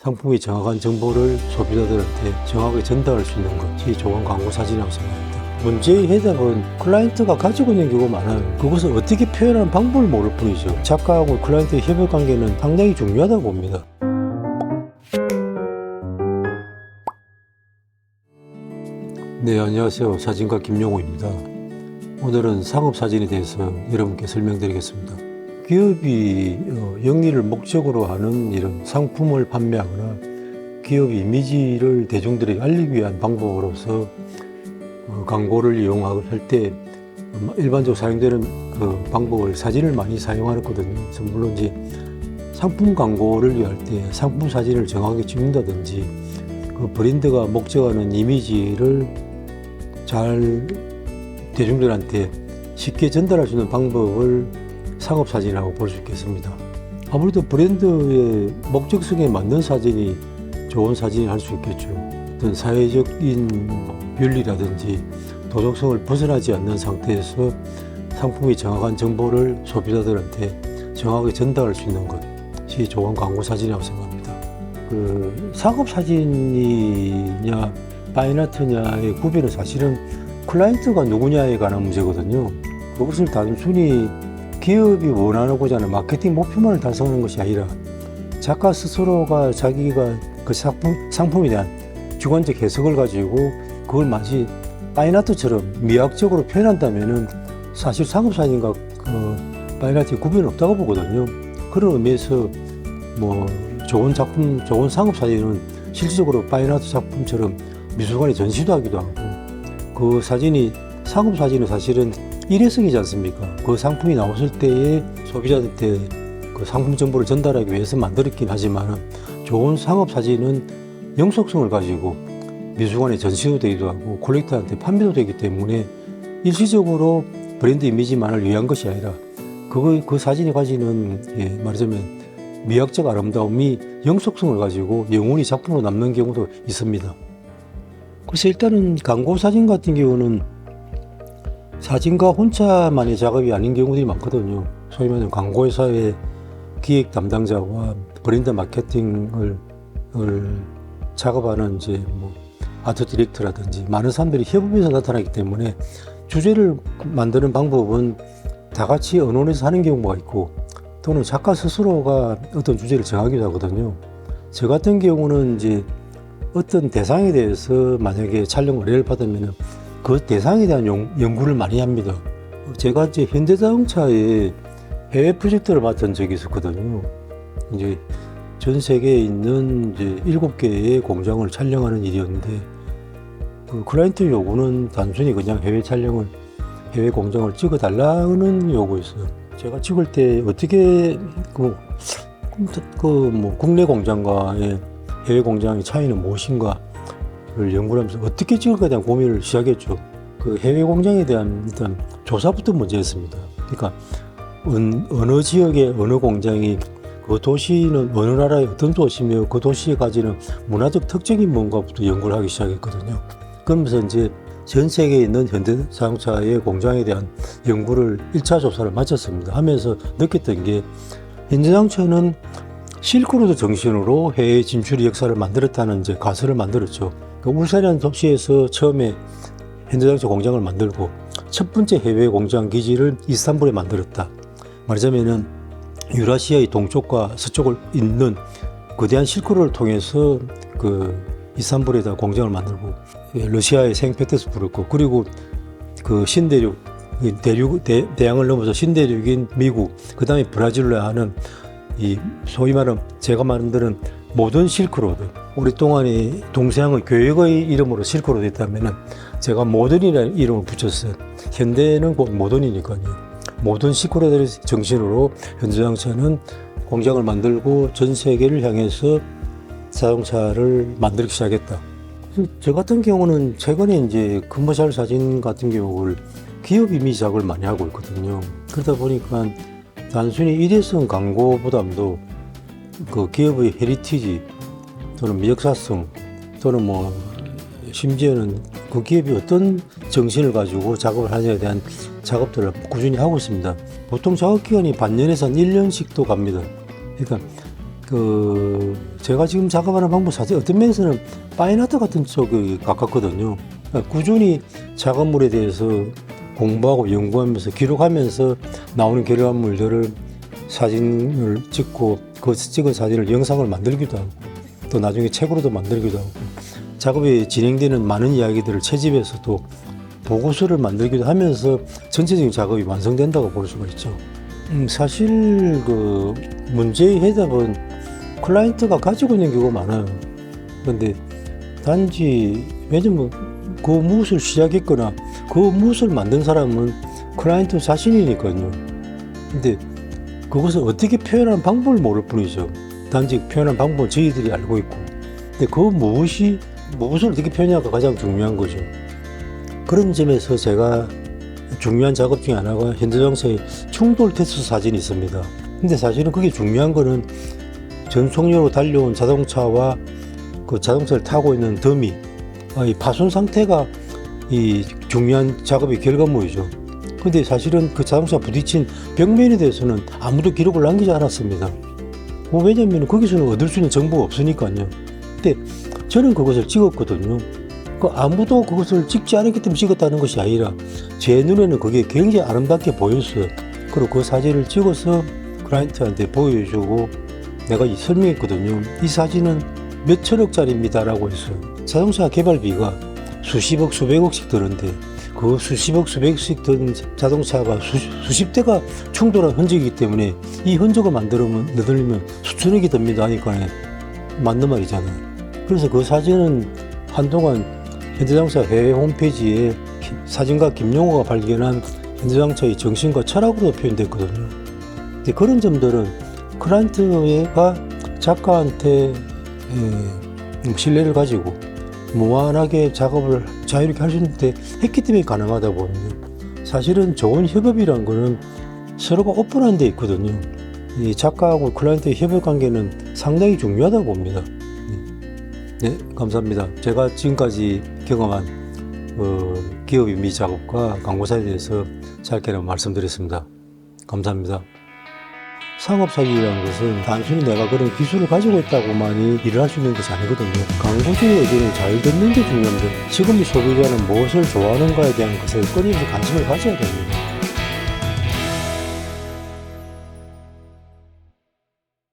상품의 정확한 정보를 소비자들한테 정확하게 전달할 수 있는 것이 좋은 광고 사진이라고 생각합니다. 문제의 해답은 클라이언트가 가지고 있는 경우가 많아요. 그것을 어떻게 표현하는 방법을 모를 뿐이죠. 작가하고 클라이언트의 협업 관계는 상당히 중요하다고 봅니다. 네, 안녕하세요. 사진가 김용호입니다. 오늘은 상업사진에 대해서 여러분께 설명드리겠습니다. 기업이 영리를 목적으로 하는 이런 상품을 판매하거나 기업의 이미지를 대중들에게 알리기 위한 방법으로서 광고를 이용할 때 일반적으로 사용되는 그 방법을 사진을 많이 사용하거든요. 그래서 물론 이제 상품 광고를 위할 때 상품 사진을 정확하게 찍는다든지 그 브랜드가 목적하는 이미지를 잘 대중들한테 쉽게 전달할 수 있는 방법을 상업사진이라고 볼 수 있겠습니다. 아무래도 브랜드의 목적성에 맞는 사진이 좋은 사진이 할 수 있겠죠. 어떤 사회적인 윤리라든지 도덕성을 벗어나지 않는 상태에서 상품의 정확한 정보를 소비자들한테 정확하게 전달할 수 있는 것이 좋은 광고 사진이라고 생각합니다. 그 상업사진이냐 파인아트냐의 구별은 사실은 클라이언트가 누구냐에 관한 문제거든요. 그것을 단순히 기업이 원하고자 하는 마케팅 목표만을 달성하는 것이 아니라 작가 스스로가 자기가 그 상품에 대한 주관적 해석을 가지고 그걸 마치 파인아트처럼 미학적으로 표현한다면은 사실 상업사진과 그 파인아트의 구별은 없다고 보거든요. 그런 의미에서 뭐 좋은 작품, 좋은 상업사진은 실질적으로 파인아트 작품처럼 미술관에 전시도 하기도 하고 그 사진이 상업사진은 사실은 일회성이지 않습니까? 그 상품이 나왔을 때에 소비자한테 그 상품 정보를 전달하기 위해서 만들었긴 하지만 좋은 상업사진은 영속성을 가지고 미술관에 전시도 되기도 하고 콜렉터한테 판매도 되기 때문에 일시적으로 브랜드 이미지만을 위한 것이 아니라 그 사진이 가지는 말하자면 미학적 아름다움이 영속성을 가지고 영원히 작품으로 남는 경우도 있습니다. 그래서 일단은 광고 사진 같은 경우는 사진가 혼자만의 작업이 아닌 경우들이 많거든요. 소위 말하는 광고회사의 기획 담당자와 브랜드 마케팅을 작업하는 이제 뭐 아트 디렉터라든지 많은 사람들이 협업해서 나타나기 때문에 주제를 만드는 방법은 다 같이 의논해서 하는 경우가 있고 또는 작가 스스로가 어떤 주제를 정하기도 하거든요. 저 같은 경우는 이제 어떤 대상에 대해서 만약에 촬영 의뢰를 받으면 그 대상에 대한 연구를 많이 합니다. 제가 이제 현대자동차의 해외 프로젝트를 맡은 적이 있었거든요. 이제 전 세계에 있는 이제 7개의 공장을 촬영하는 일이었는데 그 클라이언트 요구는 단순히 그냥 해외 공장을 찍어 달라는 요구였어요. 제가 찍을 때 어떻게 뭐 국내 공장과의 해외 공장의 차이는 무엇인가를 연구를 하면서 어떻게 찍을까에 대한 고민을 시작했죠. 그 해외 공장에 대한 일단 조사부터 문제였습니다. 그러니까 어느 지역의 어느 공장이 그 도시는 어느 나라의 어떤 도시며 그 도시에 가지는 문화적 특징이 뭔가부터 연구를 하기 시작했거든요. 그러면서 이제 전 세계에 있는 현대자동차의 공장에 대한 연구를 1차 조사를 마쳤습니다. 하면서 느꼈던 게 현대자동차는 실크로드 정신으로 해외 진출의 역사를 만들었다는 이제 가설을 만들었죠. 그러니까 울산이라는 도시에서 처음에 현대자동차 공장을 만들고 첫 번째 해외 공장 기지를 이스탄불에 만들었다. 말하자면은 유라시아의 동쪽과 서쪽을 잇는 거대한 실크로드를 통해서 그 이스탄불에다 공장을 만들고 러시아의 생페테스부르크 그리고 그 신대륙 대양을 넘어서 신대륙인 미국 그 다음에 브라질로 하는 이 소위 말하는 제가 만드는 모던 실크로드 오랫동안 동서양의 교역의 이름으로 실크로드 했다면은 제가 모던이라는 이름을 붙였어요. 현대는 곧 모던이니까요. 모던 실크로드의 정신으로 현대자동차는 공장을 만들고 전 세계를 향해서 자동차를 만들기 시작했다. 저 같은 경우는 최근에 이제 커머셜 사진 같은 경우를 기업 이미지 작업을 많이 하고 있거든요. 그러다 보니까 단순히 일회성 광고보다도 그 기업의 헤리티지 또는 역사성 또는 뭐 심지어는 그 기업이 어떤 정신을 가지고 작업을 하냐에 대한 작업들을 꾸준히 하고 있습니다. 보통 작업 기간이 반년에서 한 1년씩도 갑니다. 그러니까 제가 지금 작업하는 방법 사실 어떤 면에서는 파인아트 같은 쪽에 가깝거든요. 그러니까 꾸준히 작업물에 대해서 공부하고 연구하면서 기록하면서 나오는 결과물들을 사진을 찍고 그 찍은 사진을 영상을 만들기도 하고 또 나중에 책으로도 만들기도 하고 작업이 진행되는 많은 이야기들을 채집해서 또 보고서를 만들기도 하면서 전체적인 작업이 완성된다고 볼 수가 있죠. 사실 그 문제의 해답은 클라이언트가 가지고 있는 경우가 많아요. 그런데 단지 왜냐면 그 무엇을 시작했거나 그 무엇을 만든 사람은 클라이언트 자신이니까요. 근데 그것을 어떻게 표현하는 방법을 모를 뿐이죠. 단지 표현하는 방법은 저희들이 알고 있고 근데 그 무엇을 어떻게 표현하기가 가장 중요한 거죠. 그런 점에서 제가 중요한 작업 중에 하나가 현대자동차의 충돌 테스트 사진이 있습니다. 근데 사실은 그게 중요한 거는 전속력으로 달려온 자동차와 그 자동차를 타고 있는 더미, 이 파손 상태가 이 중요한 작업의 결과물이죠. 근데 사실은 그 자동차 부딪힌 벽면에 대해서는 아무도 기록을 남기지 않았습니다. 왜냐면 거기서는 얻을 수 있는 정보가 없으니까요. 근데 저는 그것을 찍었거든요. 아무도 그것을 찍지 않았기 때문에 찍었다는 것이 아니라 제 눈에는 그게 굉장히 아름답게 보였어요. 그리고 그 사진을 찍어서 클라이언트한테 보여주고 내가 설명했거든요. 이 사진은 몇 천억짜리입니다 라고 했어요. 자동차 개발비가 수십억 수백억씩 드는데 그 수십억 수백억씩 든 자동차가 수십 대가 충돌한 흔적이기 때문에 이 흔적을 넣으려면 수천억이 듭니다 하니까 맞는 말이잖아요. 그래서 그 사진은 한동안 현대자동차 해외 홈페이지에 사진가 김용호가 발견한 현대자동차의 정신과 철학으로 표현됐거든요. 근데 그런 점들은 클라이언트가 작가한테 신뢰를 가지고 무한하게 작업을 자유롭게 할 수 있는데 했기 때문에 가능하다고 보거든요. 사실은 좋은 협업이란 거는 서로가 오픈한 데 있거든요. 이 작가하고 클라이언트의 협업 관계는 상당히 중요하다고 봅니다. 네, 감사합니다. 제가 지금까지 경험한 기업 인미 작업과 광고사에 대해서 짧게 말씀드렸습니다. 감사합니다. 상업사진이라는 것은 단순히 내가 그런 기술을 가지고 있다고만이 일을 할 수 있는 것이 아니거든요. 광고주의 의견을 잘 듣는 게 중요한데 지금 이 소비자는 무엇을 좋아하는가에 대한 것에 끊임없이 관심을 가져야 됩니다.